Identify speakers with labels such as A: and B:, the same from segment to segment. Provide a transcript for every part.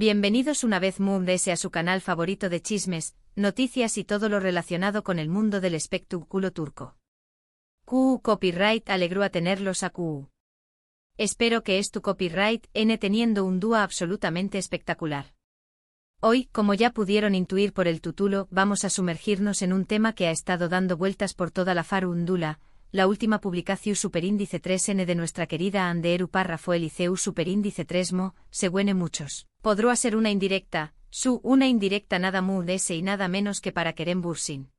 A: Bienvenidos una vez más a su canal favorito de chismes, noticias y todo lo relacionado con el mundo del espectáculo turco. QU Copyright alegró a tenerlos a QU. Espero que tu copyright teniendo un dúo absolutamente espectacular. Hoy, como ya pudieron intuir por el título, vamos a sumergirnos en un tema que ha estado dando vueltas por toda la farúndula, la última publicación superíndice 3N de nuestra querida Anderu Párrafo el Liceu superíndice 3mo, según muchos. Podrá ser una indirecta, una indirecta nada más y nada menos que para Kerem Bürsin.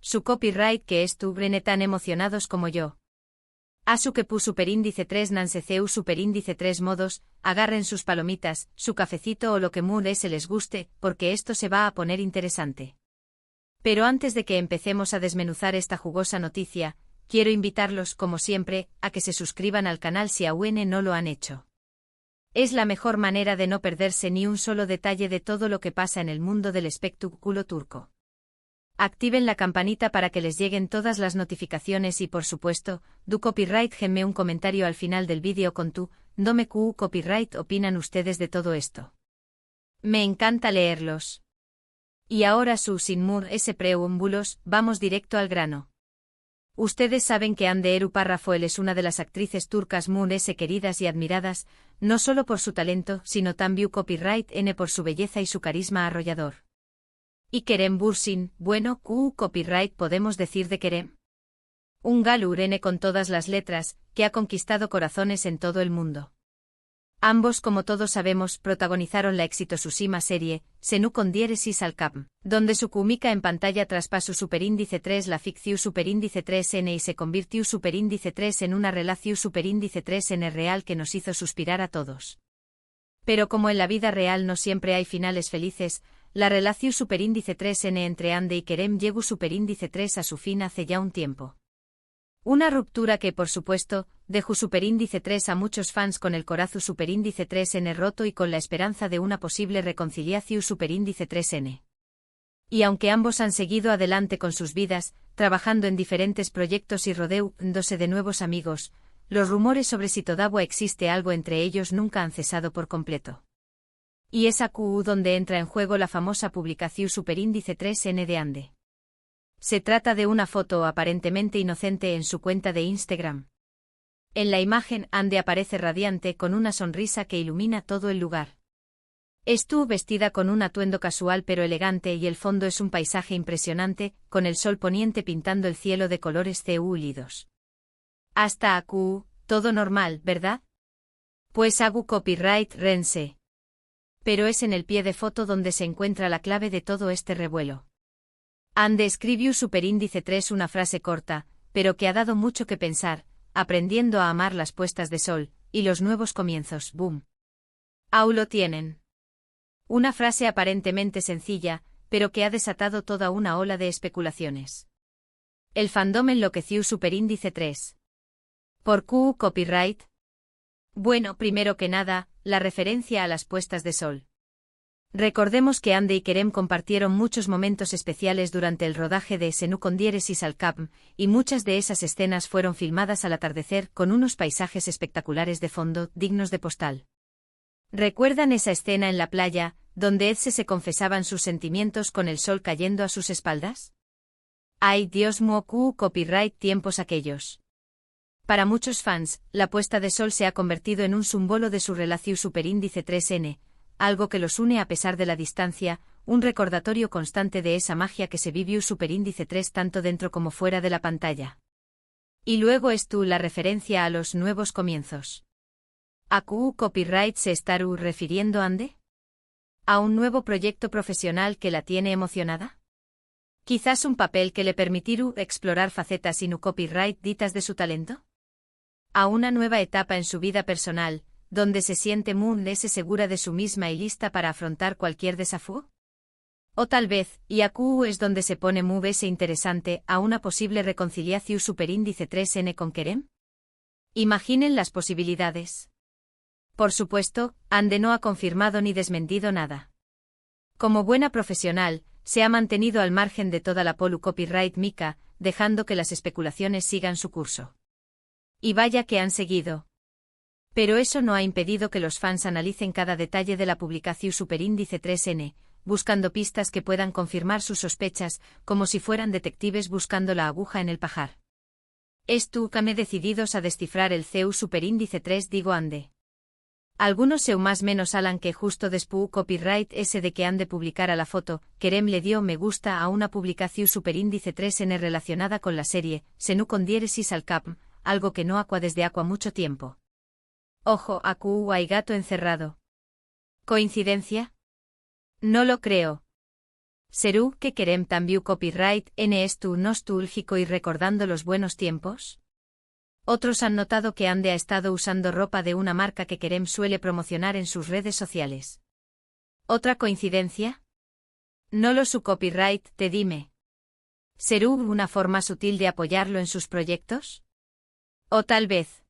A: Su copyright que estuvieron tan emocionados como yo. A su que pu superíndice 3 nanseceu superíndice 3 modos, agarren sus palomitas, su cafecito o lo que se les guste, porque esto se va a poner interesante. Pero antes de que empecemos a desmenuzar esta jugosa noticia, quiero invitarlos, como siempre, a que se suscriban al canal si aún no lo han hecho. Es la mejor manera de no perderse ni un solo detalle de todo lo que pasa en el mundo del espectáculo turco. Activen la campanita para que les lleguen todas las notificaciones y por supuesto, du copyright genme un comentario al final del vídeo con tu, dome QU copyright opinan ustedes de todo esto. Me encanta leerlos. Y ahora sin ese preámbulos, vamos directo al grano. Ustedes saben que Anderu Párrafo es una de las actrices turcas queridas y admiradas, no solo por su talento, sino también copyright por su belleza y su carisma arrollador. Y Kerem Bürsin, bueno, QU copyright podemos decir de Kerem. Un galur con todas las letras, que ha conquistado corazones en todo el mundo. Ambos, como todos sabemos, protagonizaron la exitosísima serie, Senu con diéresis al Capm, donde su química en pantalla traspasó superíndice 3 la ficción superíndice 3N y se convirtió superíndice 3 en una relación superíndice 3N real que nos hizo suspirar a todos. Pero como en la vida real no siempre hay finales felices, la relación superíndice 3N entre Ande y Kerem llegó superíndice 3 a su fin hace ya un tiempo. Una ruptura que, por supuesto, dejó superíndice 3 a muchos fans con el corazón superíndice 3N roto y con la esperanza de una posible reconciliación superíndice 3N. Y aunque ambos han seguido adelante con sus vidas, trabajando en diferentes proyectos y rodeándose de nuevos amigos, los rumores sobre si todavía existe algo entre ellos nunca han cesado por completo. Y es a QU donde entra en juego la famosa publicación superíndice 3N de Ande. Se trata de una foto aparentemente inocente en su cuenta de Instagram. En la imagen, Ande aparece radiante con una sonrisa que ilumina todo el lugar. Estuvo vestida con un atuendo casual pero elegante y el fondo es un paisaje impresionante, con el sol poniente pintando el cielo de colores ceúlidos. Hasta a QU, todo normal, ¿verdad? Pues hago copyright rense. Pero es en el pie de foto donde se encuentra la clave de todo este revuelo. Ande escribió superíndice 3 una frase corta, pero que ha dado mucho que pensar, aprendiendo a amar las puestas de sol, y los nuevos comienzos, boom. Aún lo tienen. Una frase aparentemente sencilla, pero que ha desatado toda una ola de especulaciones. El fandom enloqueció superíndice 3. ¿Por QU copyright? Bueno, primero que nada, la referencia a las puestas de sol. Recordemos que Ande y Kerem compartieron muchos momentos especiales durante el rodaje de Senu con diéresis al Capm, y muchas de esas escenas fueron filmadas al atardecer con unos paisajes espectaculares de fondo, dignos de postal. ¿Recuerdan esa escena en la playa, donde se confesaban sus sentimientos con el sol cayendo a sus espaldas? ¡Ay Dios mío! QU copyright tiempos aquellos. Para muchos fans, la puesta de sol se ha convertido en un símbolo de su relación superíndice 3N, algo que los une a pesar de la distancia, un recordatorio constante de esa magia que se vivió superíndice 3 tanto dentro como fuera de la pantalla. Y luego la referencia a los nuevos comienzos. ¿A QU copyright se está refiriendo Ande? ¿A un nuevo proyecto profesional que la tiene emocionada? ¿Quizás un papel que le permitirá explorar facetas sin copyright ditas de su talento? ¿A una nueva etapa en su vida personal, donde se siente segura de su misma y lista para afrontar cualquier desafío? O tal vez, y a QU es donde se pone interesante, a una posible reconciliación superíndice 3N con Kerem? Imaginen las posibilidades. Por supuesto, Ande no ha confirmado ni desmentido nada. Como buena profesional, se ha mantenido al margen de toda la polu copyright mica, dejando que las especulaciones sigan su curso. Y vaya que han seguido. Pero eso no ha impedido que los fans analicen cada detalle de la publicación superíndice 3N, buscando pistas que puedan confirmar sus sospechas, como si fueran detectives buscando la aguja en el pajar. Estúcame decididos a descifrar el CEU superíndice 3 digo ande. Algunos seu más menos alan que justo después copyright ese de que han de publicar a la foto, Kerem le dio me gusta a una publicación superíndice 3N relacionada con la serie, Senú con diéresis al cap, algo que no aqua desde aqua mucho tiempo. Ojo, acu hay gato encerrado. ¿Coincidencia? No lo creo. ¿Serú que Kerem también copyright n estu nostálgico y recordando los buenos tiempos? Otros han notado que Ande ha estado usando ropa de una marca que Kerem suele promocionar en sus redes sociales. ¿Otra coincidencia? No lo su copyright, te dime. ¿Serú una forma sutil de apoyarlo en sus proyectos? O tal vez.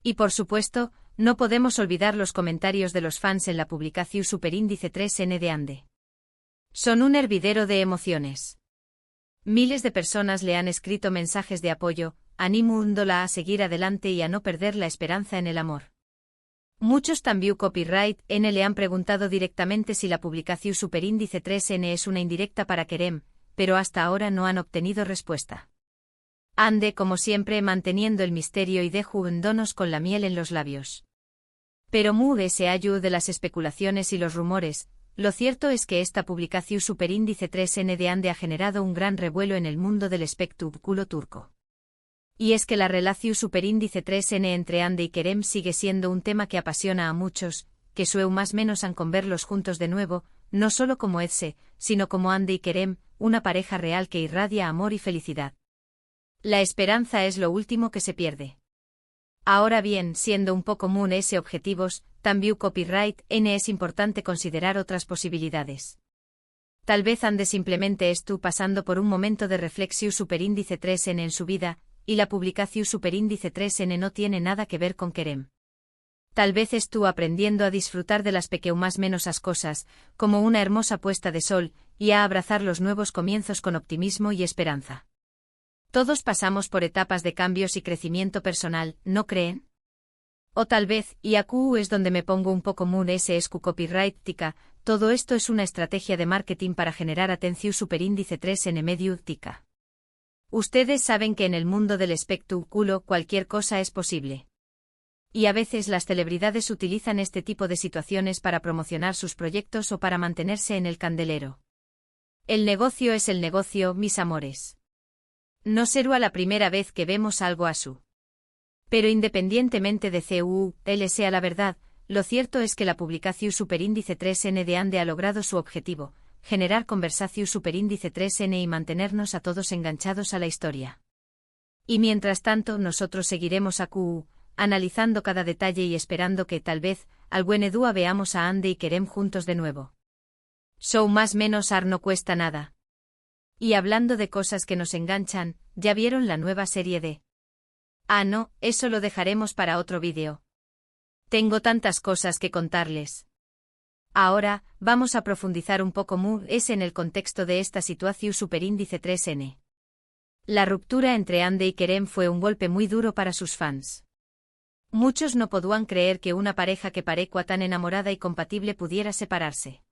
A: Y por supuesto, no podemos olvidar los comentarios de los fans en la publicación superíndice 3N de Ande. Son un hervidero de emociones. Miles de personas le han escrito mensajes de apoyo, animándola a seguir adelante y a no perder la esperanza en el amor. Muchos también copyright N le han preguntado directamente si la publicación superíndice 3N es una indirecta para Kerem, pero hasta ahora no han obtenido respuesta. Ande como siempre manteniendo el misterio y dejándonos con la miel en los labios. Pero se ayuda de las especulaciones y los rumores. Lo cierto es que esta publicación superíndice 3N de Ande ha generado un gran revuelo en el mundo del espectáculo turco. Y es que la relación superíndice 3N entre Ande y Kerem sigue siendo un tema que apasiona a muchos, que sueu más menos han con verlos juntos de nuevo, no solo como Edse, sino como Ande y Kerem, una pareja real que irradia amor y felicidad. La esperanza es lo último que se pierde. Ahora bien, siendo un poco común ese objetivos, también copyright N es importante considerar otras posibilidades. Tal vez Ande simplemente estuvo pasando por un momento de reflexión superíndice 3N en su vida, y la publicación superíndice 3N no tiene nada que ver con Kerem. Tal vez estuvo aprendiendo a disfrutar de las más menosas cosas, como una hermosa puesta de sol, y a abrazar los nuevos comienzos con optimismo y esperanza. Todos pasamos por etapas de cambios y crecimiento personal, ¿no creen? O tal vez, y acu es donde me pongo un poco ese escu copyright tica, todo esto es una estrategia de marketing para generar atención superíndice 3N medio tica. Ustedes saben que en el mundo del espectáculo cualquier cosa es posible. Y a veces las celebridades utilizan este tipo de situaciones para promocionar sus proyectos o para mantenerse en el candelero. El negocio es el negocio, mis amores. No será la primera vez que vemos algo así. Pero independientemente de sea la verdad, lo cierto es que la publicación superíndice 3N de Ande ha logrado su objetivo, generar conversación superíndice 3N y mantenernos a todos enganchados a la historia. Y mientras tanto nosotros seguiremos analizando cada detalle y esperando que tal vez, al buen Edúa veamos a Ande y Kerem juntos de nuevo. Show más menos ar no cuesta nada. Y hablando de cosas que nos enganchan, ¿ya vieron la nueva serie de? Ah no, eso lo dejaremos para otro vídeo. Tengo tantas cosas que contarles. Ahora, vamos a profundizar un poco en el contexto de esta situación superíndice 3N. La ruptura entre Ande y Kerem fue un golpe muy duro para sus fans. Muchos no podían creer que una pareja que parecía tan enamorada y compatible pudiera separarse.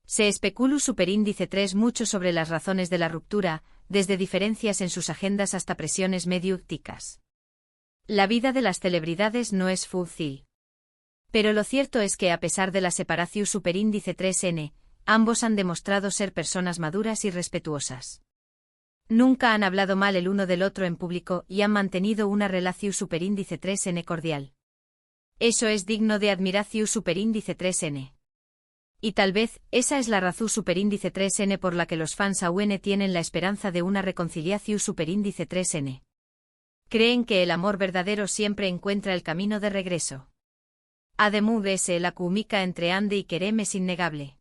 A: Se especuló superíndice 3 mucho sobre las razones de la ruptura, desde diferencias en sus agendas hasta presiones mediáticas. La vida de las celebridades no es fácil. Pero lo cierto es que a pesar de la separación superíndice 3N, ambos han demostrado ser personas maduras y respetuosas. Nunca han hablado mal el uno del otro en público y han mantenido una relación superíndice 3N cordial. Eso es digno de admiración superíndice 3N. Y tal vez, esa es la razón superíndice 3N por la que los fans aún tienen la esperanza de una reconciliación superíndice 3N. Creen que el amor verdadero siempre encuentra el camino de regreso. Además, la química entre Ande y Kerem es innegable.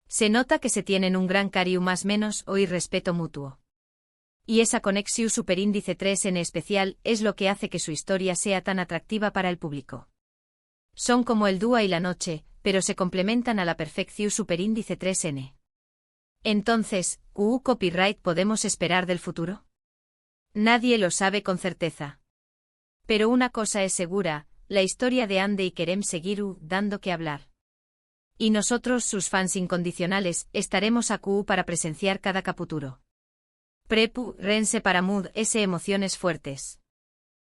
A: Se nota que se tienen un gran cariño más menos o respeto mutuo. Y esa conexión superíndice 3N especial es lo que hace que su historia sea tan atractiva para el público. Son como el día y la noche, pero se complementan a la perfección superíndice 3N. Entonces, ¿qué copyright podemos esperar del futuro? Nadie lo sabe con certeza. Pero una cosa es segura, la historia de Hande y Kerem seguirá dando que hablar. Y nosotros, sus fans incondicionales, estaremos aquí para presenciar cada capítulo. Prepárense para mood emociones fuertes.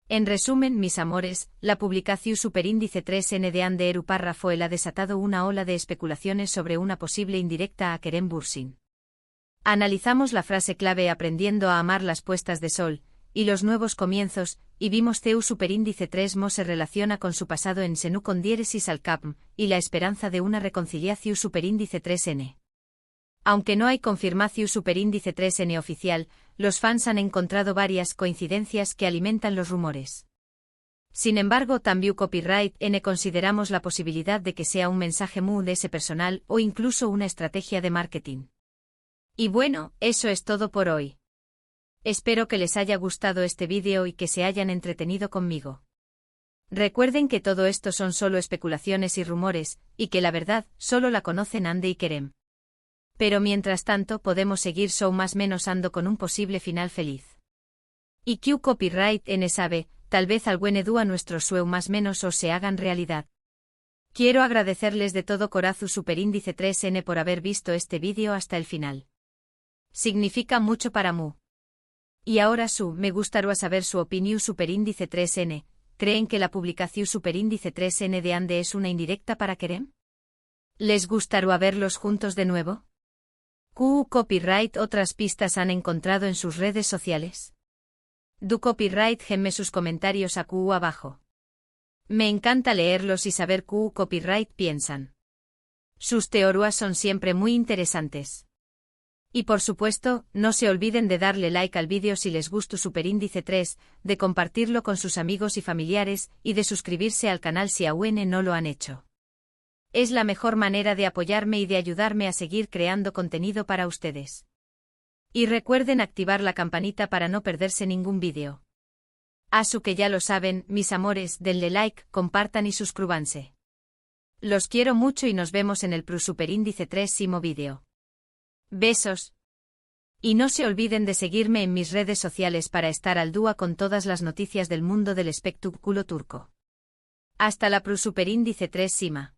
A: En resumen, mis amores, la publicación Superíndice 3N de Hande Erupárrafo ha desatado una ola de especulaciones sobre una posible indirecta a Kerem Bürsin. Analizamos la frase clave aprendiendo a amar las puestas de sol, y los nuevos comienzos, y vimos que Superíndice 3 Mo se relaciona con su pasado en Senu con diéresis al Capm, y la esperanza de una reconciliación Superíndice 3N. Aunque no hay confirmación Superíndice 3N oficial, los fans han encontrado varias coincidencias que alimentan los rumores. Sin embargo, también Copyright N consideramos la posibilidad de que sea un mensaje muy de ese personal o incluso una estrategia de marketing. Y bueno, eso es todo por hoy. Espero que les haya gustado este vídeo y que se hayan entretenido conmigo. Recuerden que todo esto son solo especulaciones y rumores, y que la verdad solo la conocen Hande y Kerem. Pero mientras tanto podemos seguir show más menos ando con un posible final feliz. Y Q Copyright N sabe, tal vez algún edu a nuestros show más menos o se hagan realidad. Quiero agradecerles de todo corazón Superíndice 3N por haber visto este vídeo hasta el final. Significa mucho para mu. Y ahora me gustaría saber su opinión Superíndice 3N, ¿creen que la publicación Superíndice 3N de Hande es una indirecta para Kerem? ¿Les gustaría verlos juntos de nuevo? ¿Q Copyright otras pistas han encontrado en sus redes sociales? Du Copyright gemme sus comentarios a Q abajo. Me encanta leerlos y saber Q Copyright piensan. Sus teorías son siempre muy interesantes. Y por supuesto, no se olviden de darle like al vídeo si les gustó Superíndice 3, de compartirlo con sus amigos y familiares, y de suscribirse al canal si aún no lo han hecho. Es la mejor manera de apoyarme y de ayudarme a seguir creando contenido para ustedes. Y recuerden activar la campanita para no perderse ningún vídeo. Asu que ya lo saben, mis amores, denle like, compartan y suscríbanse. Los quiero mucho y nos vemos en el Superíndice 3 vídeo. Besos. Y no se olviden de seguirme en mis redes sociales para estar al día con todas las noticias del mundo del espectáculo turco. Hasta la Superíndice 3 Sima.